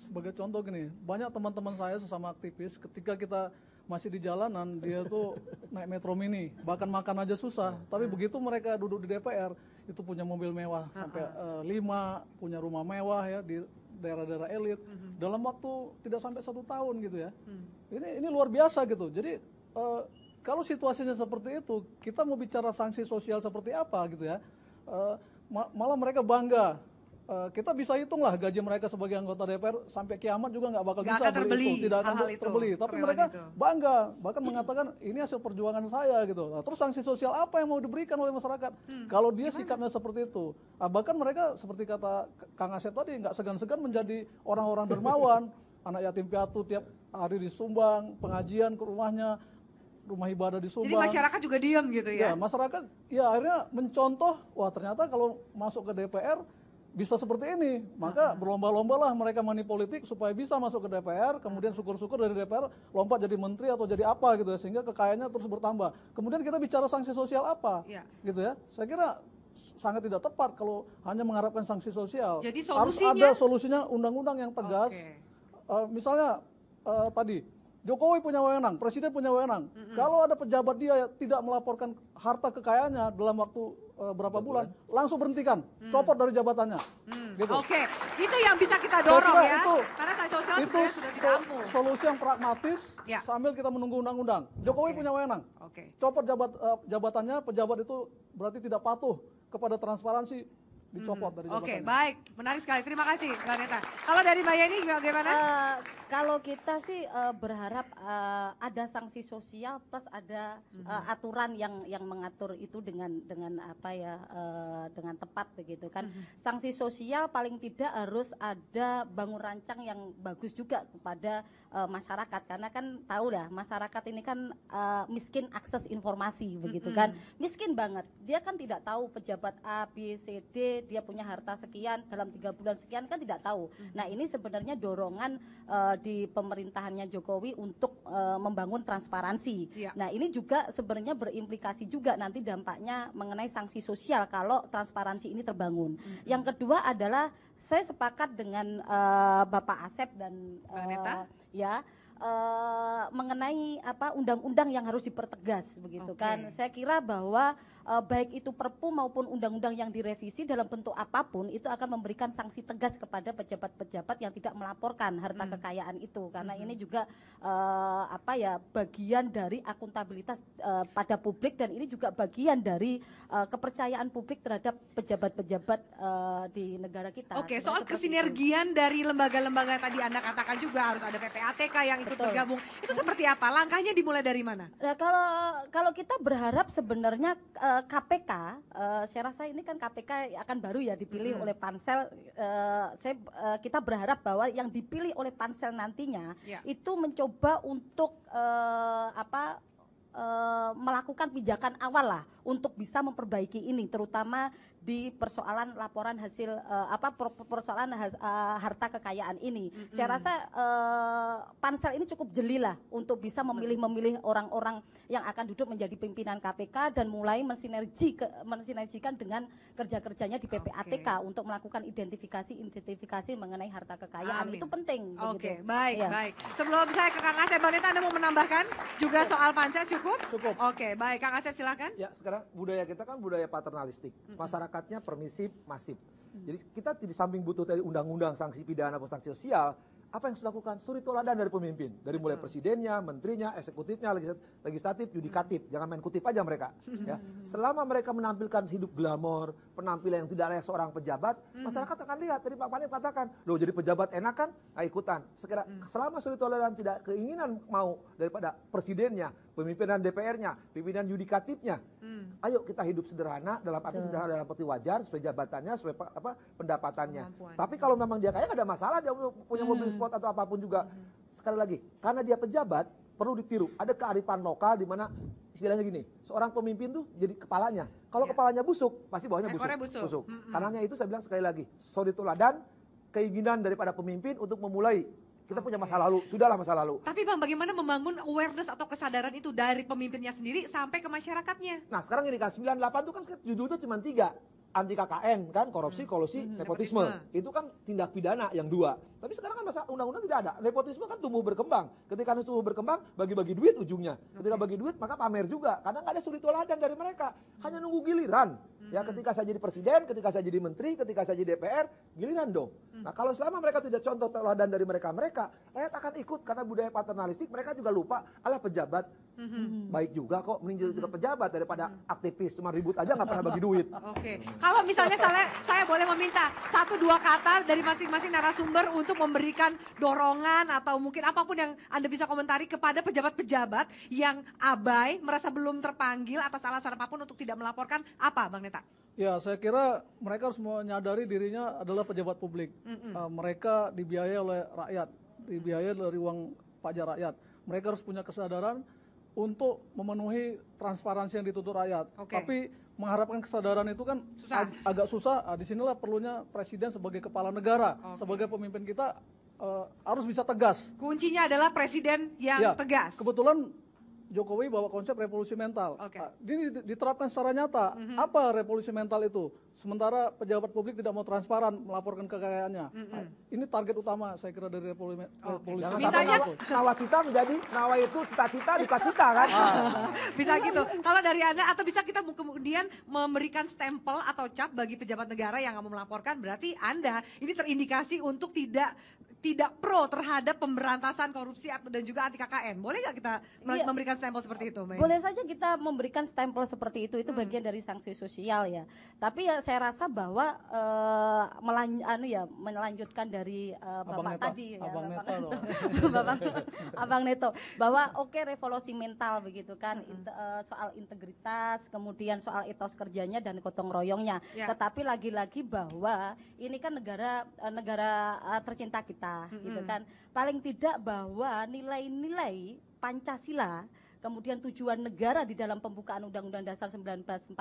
Sebagai contoh gini, banyak teman-teman saya sesama aktivis ketika kita masih di jalanan, dia tuh naik metro mini, bahkan makan aja susah. Tapi begitu mereka duduk di DPR, itu punya mobil mewah sampai 5, punya rumah mewah ya di daerah-daerah elit. Dalam waktu tidak sampai 1 tahun gitu ya. Ini luar biasa gitu. Jadi kalau situasinya seperti itu, kita mau bicara sanksi sosial seperti apa gitu ya. Malah mereka bangga. Kita bisa hitunglah gaji mereka sebagai anggota DPR sampai kiamat juga nggak bakal bisa beli itu, tidak akan terbeli. Tapi mereka bangga, bahkan mengatakan ini hasil perjuangan saya gitu. Nah, terus sanksi sosial apa yang mau diberikan oleh masyarakat? Kalau dia sikapnya seperti itu, bahkan mereka seperti kata Kang Asep tadi nggak segan-segan menjadi orang-orang dermawan, anak yatim piatu tiap hari disumbang, pengajian ke rumahnya, rumah ibadah disumbang. Jadi masyarakat juga diam gitu ya? Ya, masyarakat ya akhirnya mencontoh, wah ternyata kalau masuk ke DPR bisa seperti ini, maka berlomba-lomba lah mereka money politik supaya bisa masuk ke DPR, kemudian syukur-syukur dari DPR lompat jadi menteri atau jadi apa gitu ya, sehingga kekayaannya terus bertambah. Kemudian kita bicara sanksi sosial apa, gitu ya. Saya kira sangat tidak tepat kalau hanya mengharapkan sanksi sosial. Jadi harus ada solusinya undang-undang yang tegas. Misalnya tadi Jokowi punya wewenang, presiden punya wewenang. Kalau ada pejabat dia tidak melaporkan harta kekayaannya dalam waktu berapa bulan, langsung berhentikan, copot dari jabatannya. Gitu. Oke, itu yang bisa kita dorong ya. Karena sanksi sosial itu sebenarnya sudah tidak ampuh. solusi yang pragmatis Ya. sambil kita menunggu undang-undang. Jokowi punya wewenang. Copot jabatannya, pejabat itu berarti tidak patuh kepada transparansi, dicopot dari jabatannya. Oke, baik. Menarik sekali. Terima kasih, Mbak Neta. Kalau dari Mbak Yeni bagaimana? Kalau kita sih berharap ada sanksi sosial plus ada aturan yang mengatur itu dengan apa ya dengan tepat begitu kan. Sanksi sosial paling tidak harus ada bangun rancang yang bagus juga kepada masyarakat, karena kan tahu lah masyarakat ini kan miskin akses informasi begitu kan. Miskin banget. Dia kan tidak tahu pejabat A, B, C, D dia punya harta sekian dalam 3 bulan sekian kan tidak tahu. Nah, ini sebenarnya dorongan di pemerintahannya Jokowi untuk membangun transparansi. Nah, ini juga sebenarnya berimplikasi juga nanti dampaknya mengenai sanksi sosial kalau transparansi ini terbangun. Yang kedua adalah saya sepakat dengan Bapak Asep dan mengenai apa undang-undang yang harus dipertegas begitu kan. Saya kira bahwa baik itu Perpu maupun undang-undang yang direvisi dalam bentuk apapun itu akan memberikan sanksi tegas kepada pejabat-pejabat yang tidak melaporkan harta kekayaan itu, karena ini juga apa ya bagian dari akuntabilitas pada publik, dan ini juga bagian dari kepercayaan publik terhadap pejabat-pejabat di negara kita. Oke, soal kesinergian dari lembaga-lembaga tadi Anda katakan juga harus ada PPATK yang ikut bergabung. Itu seperti apa? Langkahnya dimulai dari mana? Nah, kalau kita berharap sebenarnya KPK, saya rasa ini kan KPK akan baru ya dipilih oleh pansel. Kita berharap bahwa yang dipilih oleh pansel nantinya itu mencoba untuk melakukan pijakan awal lah untuk bisa memperbaiki ini, terutama di persoalan laporan hasil persoalan harta kekayaan ini. Saya rasa pansel ini cukup jeli lah untuk bisa memilih orang-orang yang akan duduk menjadi pimpinan KPK dan mulai mensinergikan dengan kerja-kerjanya di PPATK untuk melakukan identifikasi mengenai harta kekayaan. Itu penting. Oke, baik. Sebelum saya ke Kang Asep, Mbak Neta, Anda mau menambahkan juga soal pansel cukup? Cukup. Oke, baik. Kang Asep silakan. Ya, sekarang budaya kita kan budaya paternalistik. Masyarakatnya permisif, masif. Jadi kita di samping butuh dari undang-undang sanksi pidana atau sanksi sosial, apa yang sudah dilakukan? Suri toladan dari pemimpin. Dari mulai presidennya, menterinya, eksekutifnya, legislatif, yudikatif. Jangan main kutip aja mereka. Ya. Selama mereka menampilkan hidup glamor, penampilan yang tidak layak seorang pejabat, masyarakat akan lihat. Tadi Pak Panik katakan, loh jadi pejabat enak kan? Nah, ikutan. Selama suri toladan tidak keinginan mau daripada presidennya, pemimpinan DPR-nya, pimpinan yudikatifnya, ayo kita hidup sederhana, dalam arti sederhana dalam arti wajar, sesuai jabatannya, sesuai pendapatannya. Tapi kalau memang dia kaya, nggak ada masalah, dia punya mobil sport atau apapun juga. Sekali lagi, karena dia pejabat, perlu ditiru. Ada kearifan lokal di mana istilahnya gini, seorang pemimpin tuh jadi kepalanya. Kalau kepalanya busuk, pasti bawahnya busuk. Karenanya itu saya bilang sekali lagi, suri toladan, keinginan daripada pemimpin untuk memulai. Kita punya masa lalu, sudahlah masa lalu. Tapi Bang, bagaimana membangun awareness atau kesadaran itu dari pemimpinnya sendiri sampai ke masyarakatnya? Nah, sekarang ini kan 98 itu kan judul itu cuma 3. Anti KKN kan, korupsi, kolusi, nepotisme. Itu kan tindak pidana yang 2. Tapi sekarang kan masa undang-undang tidak ada. Nepotisme kan tumbuh berkembang. Ketika tumbuh berkembang, bagi-bagi duit ujungnya. Ketika bagi duit, maka pamer juga. Karena nggak ada suri toladan dari mereka. Hanya nunggu giliran. Ya, ketika saya jadi presiden, ketika saya jadi menteri, ketika saya jadi DPR, giliran dong. Nah, kalau selama mereka tidak contoh teladan dari mereka, rakyat akan ikut. Karena budaya paternalistik, mereka juga lupa, alah pejabat. Baik juga kok, mending juga pejabat daripada aktivis. Cuma ribut aja nggak pernah bagi duit. Oke. Kalau misalnya saya boleh meminta 1-2 kata dari masing-masing narasumber untuk memberikan dorongan atau mungkin apapun yang Anda bisa komentari kepada pejabat-pejabat yang abai, merasa belum terpanggil atas alasan apapun untuk tidak melaporkan, apa Bang Neta? Ya, saya kira mereka harus menyadari dirinya adalah pejabat publik. Mereka dibiayai oleh rakyat, dibiayai dari uang pajak rakyat. Mereka harus punya kesadaran untuk memenuhi transparansi yang dituntut rakyat. Tapi mengharapkan kesadaran itu kan agak susah. Disinilah perlunya presiden sebagai kepala negara, sebagai pemimpin kita harus bisa tegas. Kuncinya adalah presiden yang tegas. Kebetulan Jokowi bawa konsep revolusi mental. Ini diterapkan secara nyata. Apa revolusi mental itu? Sementara pejabat publik tidak mau transparan melaporkan kekayaannya. Ini target utama saya kira dari revolusi mental. Nawacita menjadi nawa itu cita-cita, duka-cita kan? Bisa gitu. Kalau dari Anda, atau bisa kita kemudian memberikan stempel atau cap bagi pejabat negara yang nggak mau melaporkan, berarti Anda ini terindikasi untuk tidak pro terhadap pemberantasan korupsi dan juga anti KKN. Boleh nggak kita memberikan stempel seperti itu, May? Boleh saja kita memberikan stempel seperti itu bagian dari sanksi sosial ya. Tapi ya saya rasa bahwa melanjutkan dari Bapak tadi ya, Abang Neto, bahwa revolusi mental begitu kan, soal integritas, kemudian soal etos kerjanya dan gotong royongnya. Tetapi lagi-lagi bahwa ini kan negara tercinta kita. Gitu kan, paling tidak bahwa nilai-nilai Pancasila, kemudian tujuan negara di dalam pembukaan Undang-Undang Dasar 1945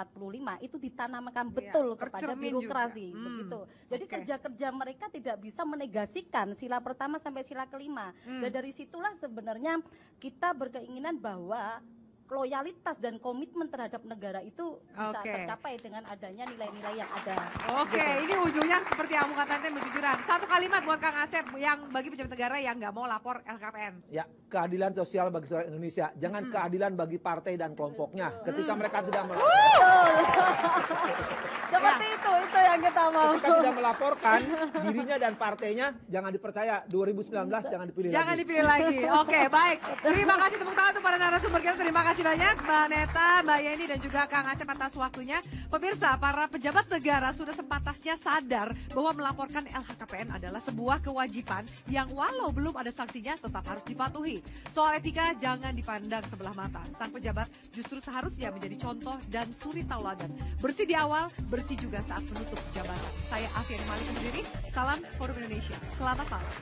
itu ditanamkan betul kepada birokrasi, begitu. Jadi kerja-kerja mereka tidak bisa menegasikan sila pertama sampai sila kelima. Dan dari situlah sebenarnya kita berkeinginan bahwa loyalitas dan komitmen terhadap negara itu bisa tercapai dengan adanya nilai-nilai yang ada. Ini ujungnya seperti yang kamu katakan, kejujuran. Satu kalimat buat Kang Asep yang bagi pejabat negara yang nggak mau lapor LHKPN. Ya, keadilan sosial bagi seluruh Indonesia. Jangan keadilan bagi partai dan kelompoknya. Ketika mereka tidak seperti itu yang kita mau. Ketika tidak melaporkan dirinya dan partainya, jangan dipercaya. 2019 jangan dipilih lagi. Jangan dipilih lagi. Baik. Terima kasih, tepuk tangan untuk para narasumber kita. Terima kasih banyak Mbak Neta, Mbak Yeni dan juga Kang Asep atas waktunya. Pemirsa, para pejabat negara sudah sepantasnya sadar bahwa melaporkan LHKPN adalah sebuah kewajiban yang walau belum ada sanksinya tetap harus dipatuhi. Soal etika jangan dipandang sebelah mata. Sang pejabat justru seharusnya menjadi contoh dan suri tauladan. Bersih di awal, bersih juga saat menutup jabatan. Saya Afiani Malik undur diri. Salam Forum Indonesia. Selamat malam.